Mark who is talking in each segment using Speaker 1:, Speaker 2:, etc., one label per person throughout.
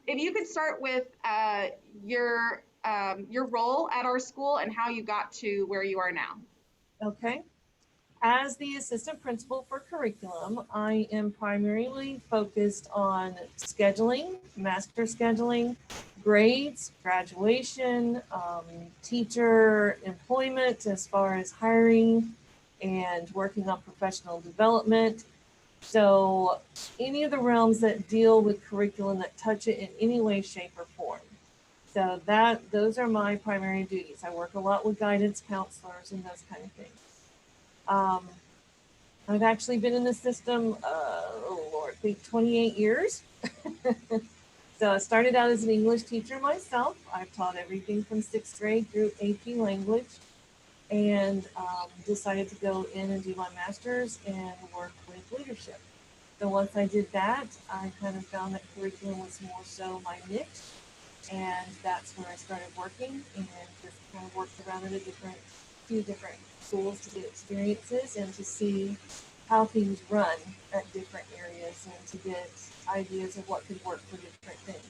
Speaker 1: If you could start with your role at our school and how you got to where you are now.
Speaker 2: Okay. As the assistant principal for curriculum, I am primarily focused on scheduling, master scheduling, grades, graduation, teacher employment as far as hiring, and working on professional development. So any of the realms that deal with curriculum that touch it in any way, shape, or form. So those are my primary duties. I work a lot with guidance counselors and those kind of things. Um, I've actually been in the system, oh Lord, I think 28 years. So I started out as an English teacher myself. I've taught everything from 6th grade through AP language, and decided to go in and do my master's and work with leadership. So once I did that, I kind of found that curriculum was more so my niche, and that's where I started working and just kind of worked around at few different schools to get experiences and to see how things run at different areas and to get ideas of what could work for different things.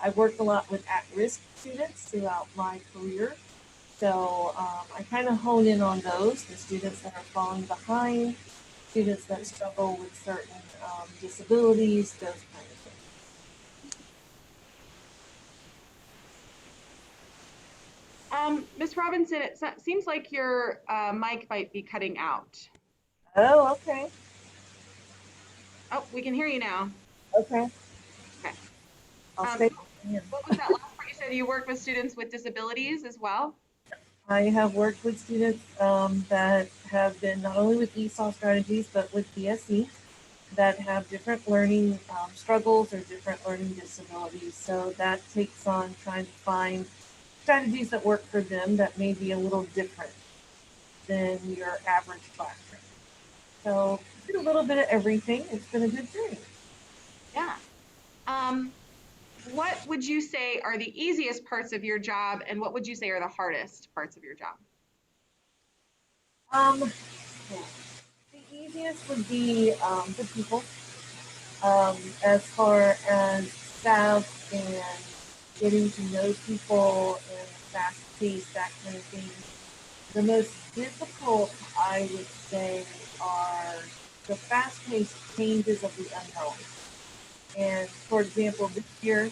Speaker 2: I've worked a lot with at-risk students throughout my career, so I kind of hone in on those, the students that are falling behind, students that struggle with certain disabilities, those kind of things.
Speaker 1: Ms. Robinson, it seems like your mic might be cutting out.
Speaker 2: Oh, okay.
Speaker 1: Oh, we can hear you now.
Speaker 2: Okay.
Speaker 1: Okay.
Speaker 2: I'll
Speaker 1: Um,
Speaker 2: stay.
Speaker 1: what was that last part? You said you work with students with disabilities as well?
Speaker 2: I have worked with students that have been not only with ESOL strategies, but with DSE that have different learning struggles or different learning disabilities. So that takes on trying to find strategies that work for them that may be a little different than your average classroom. So did a little bit of everything. It's been a good journey.
Speaker 1: Yeah. Um, what would you say are the easiest parts of your job, and what would you say are the hardest parts of your job?
Speaker 2: Um, the easiest would be the people, as far as staff and getting to know people and fast pace, that kind of thing. The most difficult, I would say, are the fast paced changes of the unknown. And for example, this year,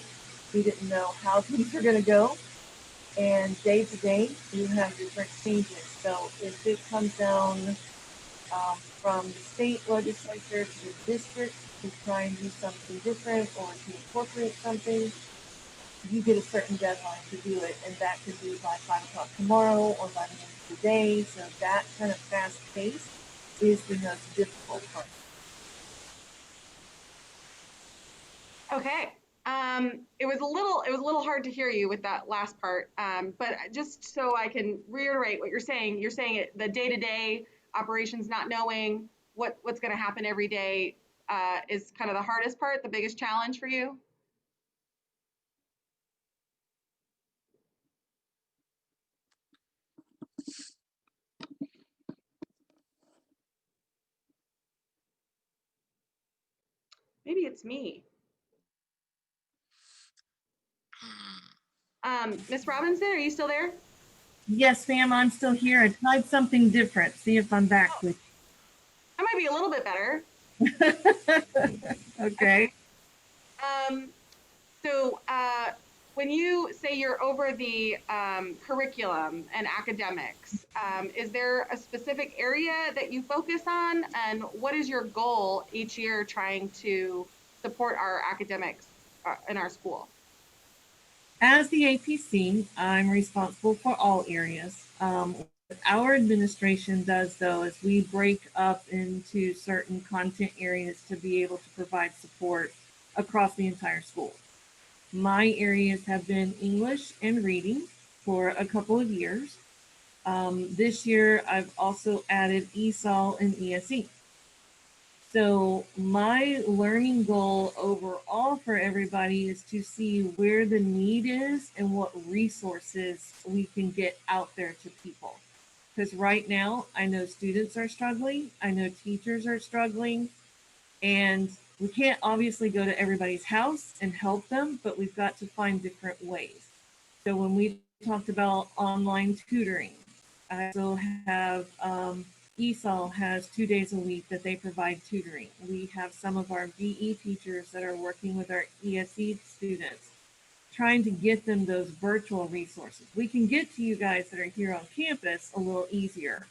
Speaker 2: we didn't know how things were going to go. And day to day, you have different changes. So if it comes down from the state legislature to the district to try and do something different or to incorporate something, you get a certain deadline to do it, and that could be by 5 o'clock tomorrow or by the end of the day. So that kind of fast pace is the most difficult part.
Speaker 1: Okay. It was a little hard to hear you with that last part. But just so I can reiterate what you're saying the day-to-day operations, not knowing what's going to happen every day, is kind of the hardest part, the biggest challenge for you. Maybe it's me. Miss Robinson, are you still there?
Speaker 2: Yes, ma'am, I'm still here. I tried something different. See if I'm back
Speaker 1: Oh,
Speaker 2: with
Speaker 1: that might be a little bit better.
Speaker 2: you. Okay.
Speaker 1: Okay. Um, So, when you say you're over the curriculum and academics, is there a specific area that you focus on? And what is your goal each year trying to support our academics in our school?
Speaker 2: As the APC, I'm responsible for all areas. What our administration does, though, is we break up into certain content areas to be able to provide support across the entire school. My areas have been English and reading for a couple of years. This year, I've also added ESOL and ESE. So my learning goal overall for everybody is to see where the need is and what resources we can get out there to people. Because right now, I know students are struggling, I know teachers are struggling, and We can't obviously go to everybody's house and help them, but we've got to find different ways. So when we talked about online tutoring, I also have ESOL has 2 days a week that they provide tutoring. We have some of our VE teachers that are working with our ESE students, trying to get them those virtual resources. We can get to you guys that are here on campus a little easier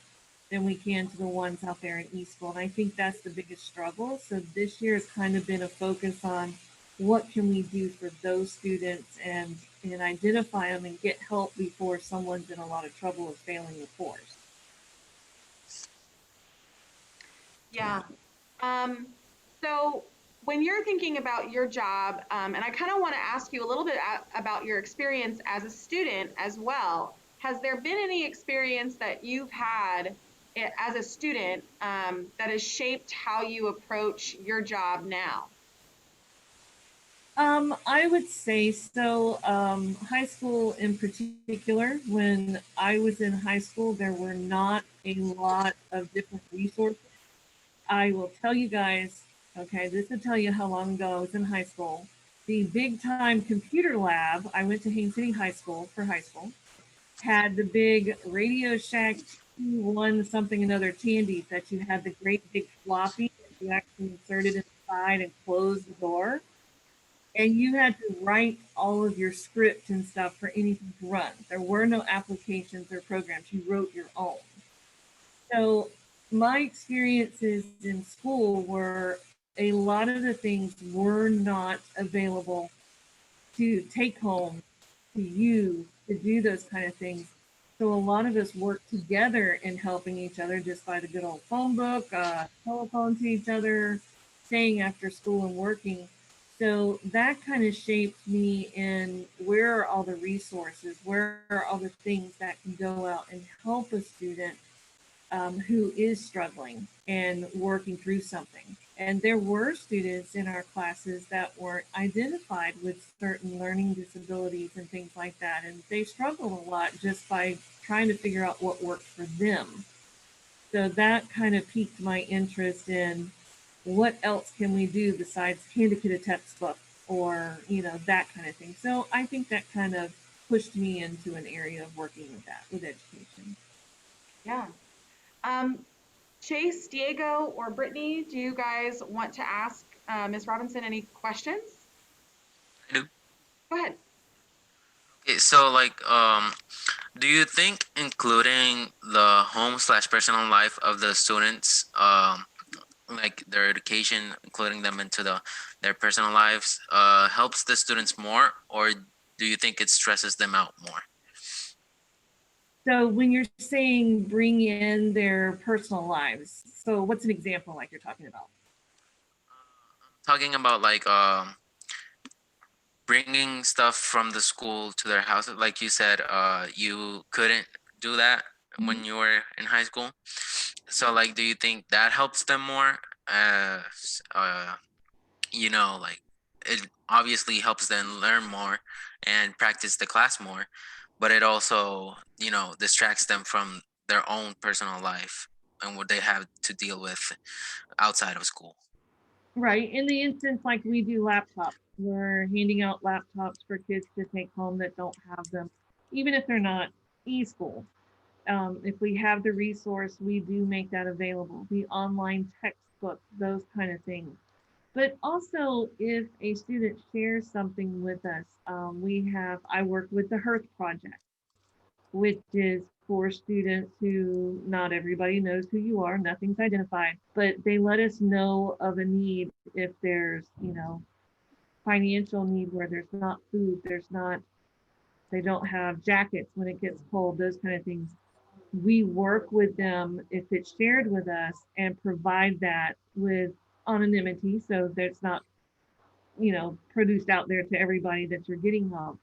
Speaker 2: than we can to the ones out there in East School. And I think that's the biggest struggle. So this year has kind of been a focus on what can we do for those students and identify them and get help before someone's in a lot of trouble of failing the course.
Speaker 1: Yeah. Um, so when you're thinking about your job, and I kind of want to ask you a little bit about your experience as a student as well. Has there been any experience that you've had as a student that has shaped how you approach your job now?
Speaker 2: I would say so. High school in particular, when I was in high school, there were not a lot of different resources. I will tell you guys, okay, this will tell you how long ago I was in high school. The big time computer lab, I went to Haines City High School for high school, had the big Radio Shack one something another candies that you had the great big floppy that you actually inserted inside and closed the door. And you had to write all of your script and stuff for anything to run. There were no applications or programs. You wrote your own. So my experiences in school were a lot of the things were not available to take home, to use, to do those kind of things. So a lot of us worked together in helping each other just by the good old phone book, telephone to each other, staying after school and working. So that kind of shaped me in where are all the resources, where are all the things that can go out and help a student who is struggling and working through something. And there were students in our classes that weren't identified with certain learning disabilities and things like that. And they struggled a lot just by trying to figure out what worked for them. So that kind of piqued my interest in what else can we do besides hand a kid a textbook or, that kind of thing. So I think that kind of pushed me into an area of working with that, with education.
Speaker 1: Yeah. Um, Chase, Diego, or Brittany, do you guys want to ask Ms. Robinson any questions?
Speaker 3: I do.
Speaker 1: Go ahead.
Speaker 3: Okay, so do you think including the home slash personal life of the students, like their education, including them into their personal lives, helps the students more, or do you think it stresses them out more?
Speaker 2: So when you're saying bring in their personal lives, so what's an example like you're talking about?
Speaker 3: Talking about bringing stuff from the school to their house, like you said, you couldn't do that when you were in high school. So do you think that helps them more? As it obviously helps them learn more and practice the class more, but it also distracts them from their own personal life and what they have to deal with outside of school.
Speaker 2: Right. In the instance, like we do laptops, we're handing out laptops for kids to take home that don't have them, even if they're not e-school. If we have the resource, we do make that available. The online textbook, those kind of things. But also, if a student shares something with us, I work with the Hearth Project, which is for students who not everybody knows who you are, nothing's identified, but they let us know of a need if there's, financial need where there's not food, they don't have jackets when it gets cold, those kind of things. We work with them if it's shared with us and provide that with anonymity so that it's not, produced out there to everybody that you're getting help,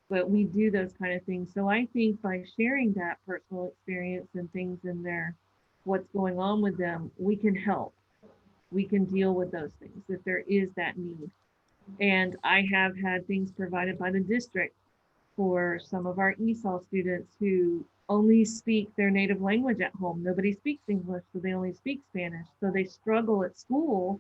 Speaker 2: but we do those kind of things. So I think by sharing that personal experience and things in there, what's going on with them, we can help. We can deal with those things if there is that need. And I have had things provided by the district for some of our ESOL students who only speak their native language at home. Nobody speaks English, so they only speak Spanish. So they struggle at school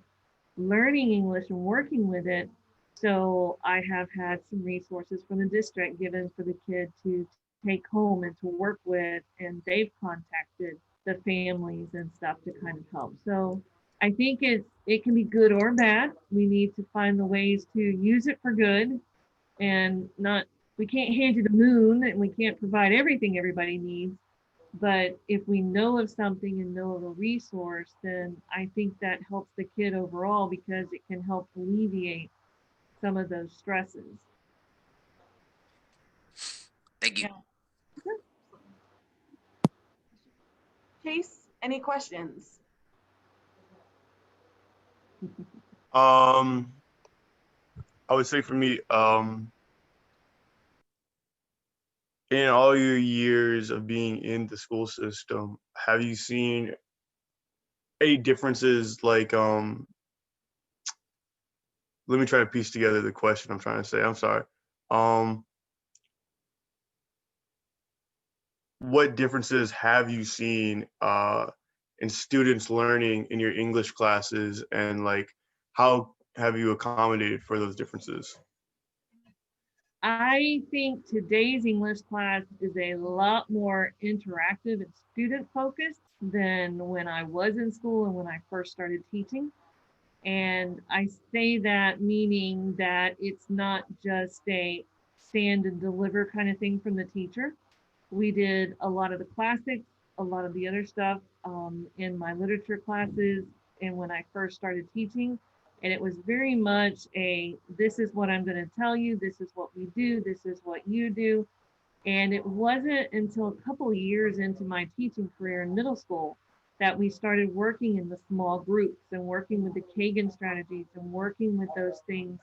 Speaker 2: learning English and working with it. So I have had some resources from the district given for the kid to take home and to work with, and they've contacted the families and stuff to kind of help. So I think it can be good or bad. We need to find the ways to use it for good and not, we can't hand you the moon and we can't provide everything everybody needs. But if we know of something and know of a resource, then I think that helps the kid overall because it can help alleviate some of those stresses.
Speaker 3: Thank you.
Speaker 1: Yeah. Chase, any questions?
Speaker 4: Um, I would say for me, in all your years of being in the school system, have you seen any differences like let me try to piece together the question I'm trying to say. I'm sorry. Um, what differences have you seen in students learning in your English classes, and like how have you accommodated for those differences?
Speaker 2: I think today's English class is a lot more interactive and student focused than when I was in school and when I first started teaching. And I say that meaning that it's not just a stand and deliver kind of thing from the teacher. We did a lot of the classics, a lot of the other stuff in my literature classes and when I first started teaching. And it was very much a this is what I'm going to tell you, this is what we do, this is what you do. And it wasn't until a couple of years into my teaching career in middle school that we started working in the small groups and working with the Kagan strategies and working with those things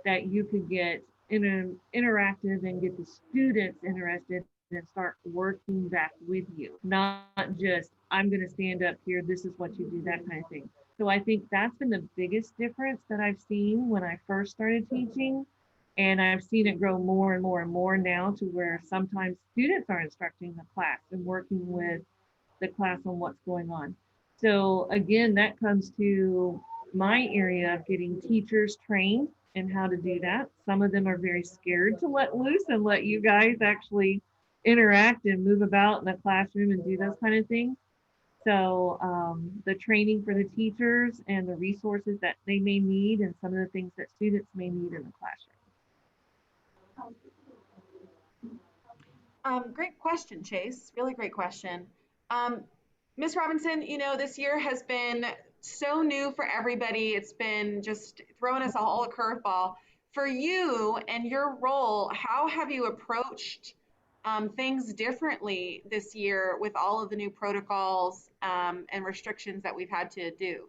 Speaker 2: that you could get interactive and get the students interested and start working back with you. Not just, I'm going to stand up here, this is what you do, that kind of thing. So I think that's been the biggest difference that I've seen when I first started teaching, and I've seen it grow more and more and more now to where sometimes students are instructing the class and working with the class on what's going on. So again, that comes to my area of getting teachers trained in how to do that. Some of them are very scared to let loose and let you guys actually interact and move about in the classroom and do those kind of things. So the training for the teachers and the resources that they may need and some of the things that students may need in the classroom.
Speaker 1: Great question, Chase. Really great question. Um, Ms. Robinson, you know, this year has been so new for everybody. It's been just throwing us all a curveball. For you and your role, how have you approached things differently this year with all of the new protocols and restrictions that we've had to do?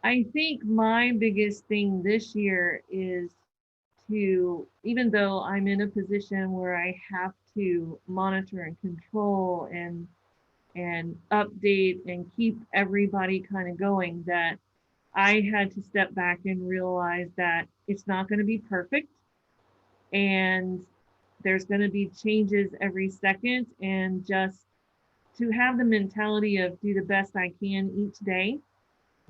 Speaker 2: I think my biggest thing this year is to, even though I'm in a position where I have to monitor and control and update and keep everybody kind of going, that I had to step back and realize that it's not going to be perfect and there's going to be changes every second, and just to have the mentality of do the best I can each day,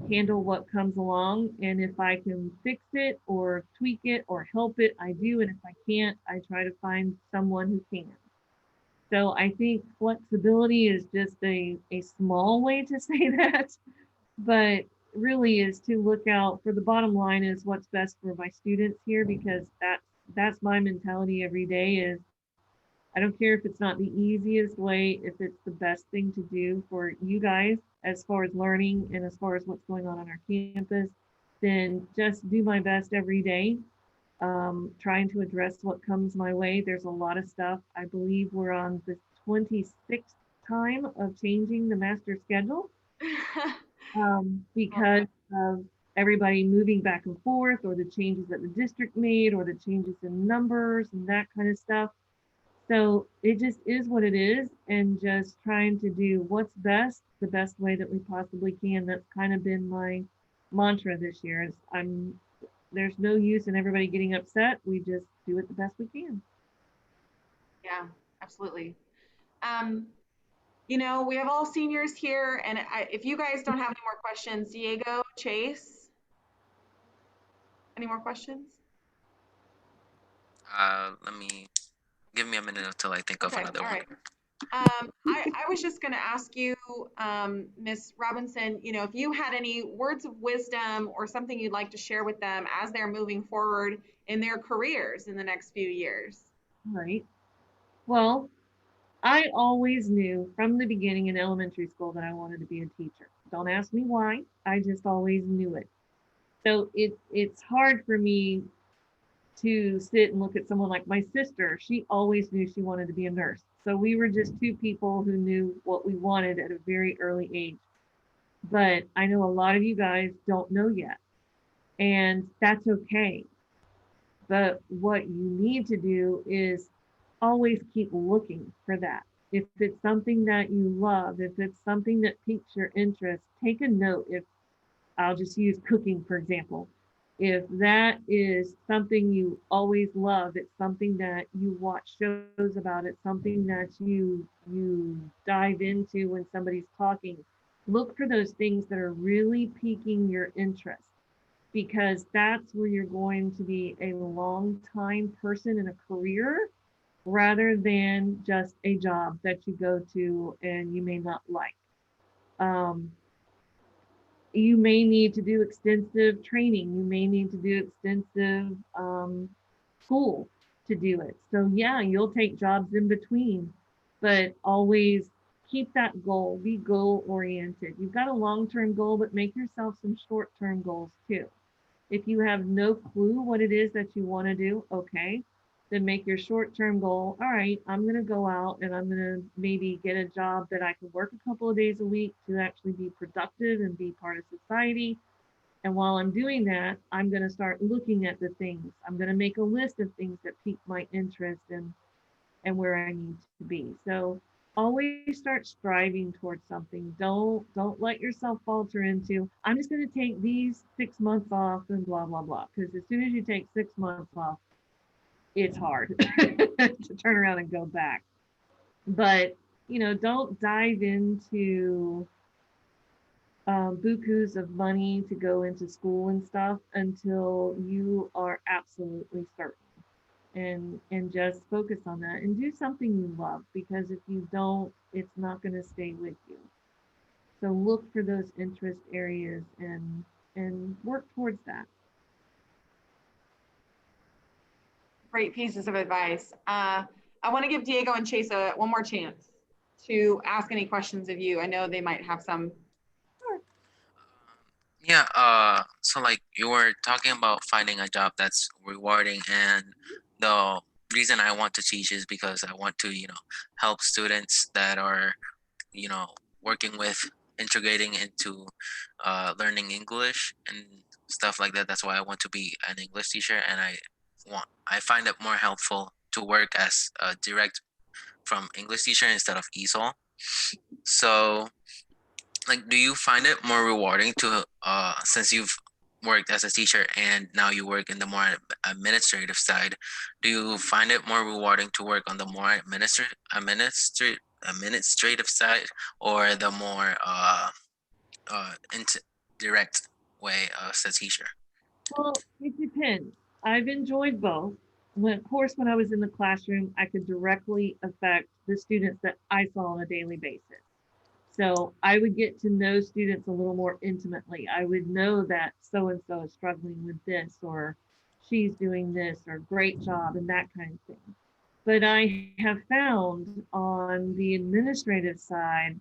Speaker 2: handle what comes along, and if I can fix it or tweak it or help it, I do, and if I can't, I try to find someone who can. So I think flexibility is just a small way to say that, but really is to look out for the bottom line is what's best for my students here, because that's my mentality every day is I don't care if it's not the easiest way, if it's the best thing to do for you guys as far as learning and as far as what's going on our campus, then just do my best every day, trying to address what comes my way. There's a lot of stuff. I believe we're on the 26th time of changing the master schedule because of everybody moving back and forth, or the changes that the district made, or the changes in numbers and that kind of stuff. So it just is what it is, and just trying to do what's best, the best way that we possibly can. That's kind of been my mantra this year. Is there's no use in everybody getting upset. We just do it the best we can.
Speaker 1: Yeah, absolutely. Um, You know, we have all seniors here, and if you guys don't have any more questions, Diego, Chase, any more questions?
Speaker 3: Let me give me a minute until I think of
Speaker 1: Okay,
Speaker 3: another
Speaker 1: all
Speaker 3: one.
Speaker 1: right. I was just going to ask you, Miss Robinson, you know, if you had any words of wisdom or something you'd like to share with them as they're moving forward in their careers in the next few years.
Speaker 2: All right. Well, I always knew from the beginning in elementary school that I wanted to be a teacher. Don't ask me why. I just always knew it. So it's hard for me to sit and look at someone like my sister. She always knew she wanted to be a nurse. So we were just two people who knew what we wanted at a very early age. But I know a lot of you guys don't know yet, and that's okay. But what you need to do is always keep looking for that. If it's something that you love, if it's something that piques your interest, take a note. If I'll just use cooking, for example. If that is something you always love, it's something that you watch shows about, it's something that you dive into when somebody's talking, look for those things that are really piquing your interest, because that's where you're going to be a long time person in a career rather than just a job that you go to and you may not like. Um, you may need to do extensive training. You may need to do extensive school to do it. So yeah, you'll take jobs in between, but always keep that goal. Be goal oriented. You've got a long-term goal, but make yourself some short-term goals too. If you have no clue what it is that you want to do, okay, then make your short-term goal. All right, I'm going to go out and I'm going to maybe get a job that I can work a couple of days a week to actually be productive and be part of society. And while I'm doing that, I'm going to start looking at the things. I'm going to make a list of things that pique my interest and where I need to be. So always start striving towards something. Don't let yourself falter into, I'm just going to take these 6 months off and blah blah blah. Because as soon as you take 6 months off, it's hard to turn around and go back. But don't dive into bukus of money to go into school and stuff until you are absolutely certain, and just focus on that and do something you love, because if you don't, it's not going to stay with you. So look for those interest areas and work towards that.
Speaker 1: Great pieces of advice. I want to give Diego and Chase one more chance to ask any questions of you. I know they might have some.
Speaker 3: Yeah, so like you were talking about finding a job that's rewarding, and the reason I want to teach is because I want to, help students that are, you know, working with integrating into learning English and stuff like that. That's why I want to be an English teacher, and I find it more helpful to work as a direct from English teacher instead of ESOL. So like, do you find it more rewarding to since you've worked as a teacher and now you work in the more administrative side, do you find it more rewarding to work on the more administrative side, or the more direct way as a teacher?
Speaker 2: Well, it depends. I've enjoyed both. Of course, when I was in the classroom, I could directly affect the students that I saw on a daily basis. So I would get to know students a little more intimately. I would know that so and so is struggling with this, or she's doing this, or great job, and that kind of thing. But I have found on the administrative side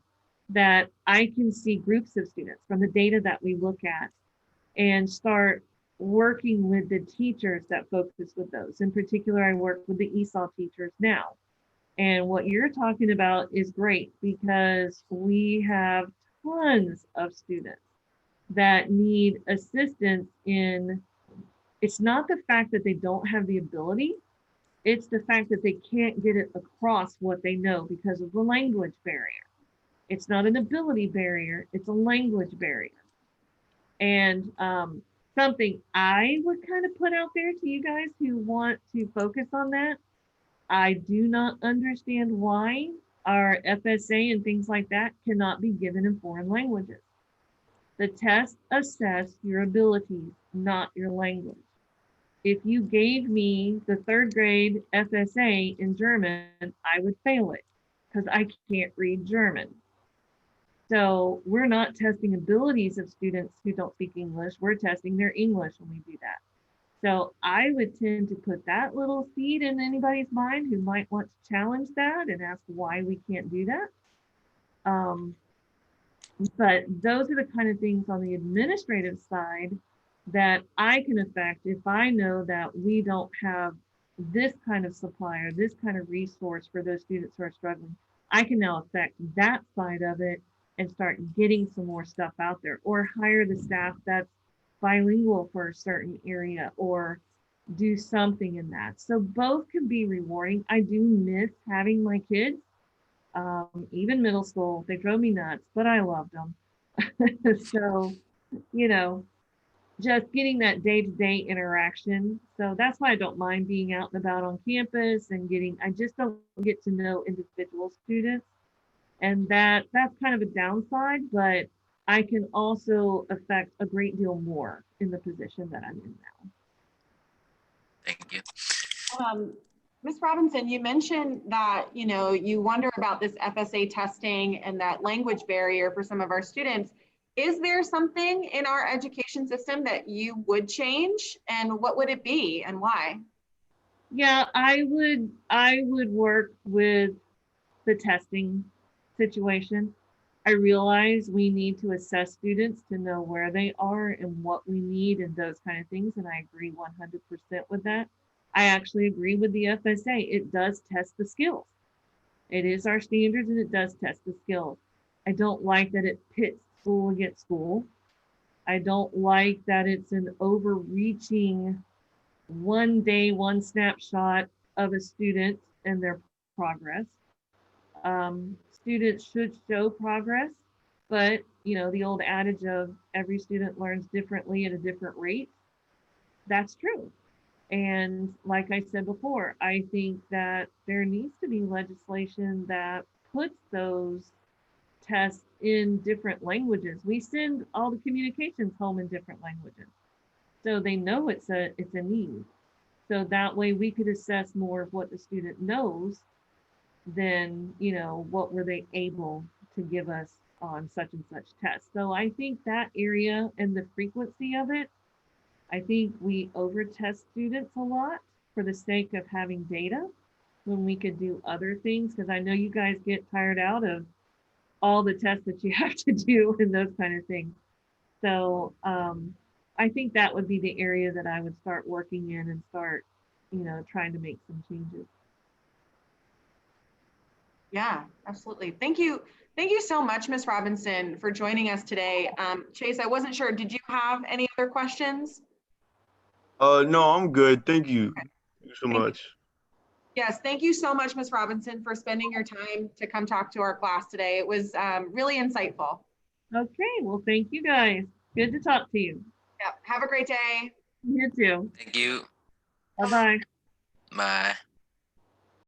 Speaker 2: that I can see groups of students from the data that we look at and start working with the teachers that focus with those. In particular, I work with the ESOL teachers now. And what you're talking about is great, because we have tons of students that need assistance in, it's not the fact that they don't have the ability, it's the fact that they can't get it across what they know because of the language barrier. It's not an ability barrier, it's a language barrier. And something I would kind of put out there to you guys who want to focus on that, I do not understand why, our FSA and things like that cannot be given in foreign languages. The tests assess your abilities, not your language. If you gave me the 3rd grade FSA in German, I would fail it because I can't read German. So we're not testing abilities of students who don't speak English. We're testing their English when we do that. So I would tend to put that little seed in anybody's mind who might want to challenge that and ask why we can't do that. But those are the kind of things on the administrative side that I can affect if I know that we don't have this kind of supplier, this kind of resource for those students who are struggling. I can now affect that side of it and start getting some more stuff out there, or hire the staff that's bilingual for a certain area, or do something in that. So both can be rewarding. I do miss having my kids, even middle school. They drove me nuts, but I loved them. So, you know, just getting that day-to-day interaction. So that's why I don't mind being out and about on campus and I just don't get to know individual students. And that's kind of a downside, but I can also affect a great deal more in the position that I'm in now.
Speaker 3: Thank you.
Speaker 1: Ms. Robinson, you mentioned that, you know, you wonder about this FSA testing and that language barrier for some of our students. Is there something in our education system that you would change, and what would it be and why?
Speaker 2: Yeah, I would work with the testing situation. I realize we need to assess students to know where they are and what we need and those kind of things. And I agree 100% with that. I actually agree with the FSA. It does test the skills. It is our standards and it does test the skills. I don't like that it pits school against school. I don't like that it's an overreaching one day, one snapshot of a student and their progress. Students should show progress, but you know, the old adage of every student learns differently at a different rate, that's true. And like I said before, I think that there needs to be legislation that puts those tests in different languages. We send all the communications home in different languages, so they know it's a need. So that way we could assess more of what the student knows than, you know, what were they able to give us on such and such test. So I think that area and the frequency of it, I think we over test students a lot for the sake of having data when we could do other things. Because I know you guys get tired out of all the tests that you have to do and those kind of things. So I think that would be the area that I would start working in and start, you know, trying to make some changes.
Speaker 1: Yeah, absolutely. Thank you. Thank you so much, Ms. Robinson, for joining us today. Chase, I wasn't sure, did you have any other questions?
Speaker 4: No, I'm good. Thank you. Thank you so
Speaker 1: Thank you.
Speaker 4: much.
Speaker 1: Yes, thank you so much, Ms. Robinson, for spending your time to come talk to our class today. It was really insightful.
Speaker 2: Okay, well, thank you guys. Good to talk to you.
Speaker 1: Yeah, have a great day.
Speaker 2: You too.
Speaker 3: Thank you.
Speaker 2: Bye-bye.
Speaker 3: Bye.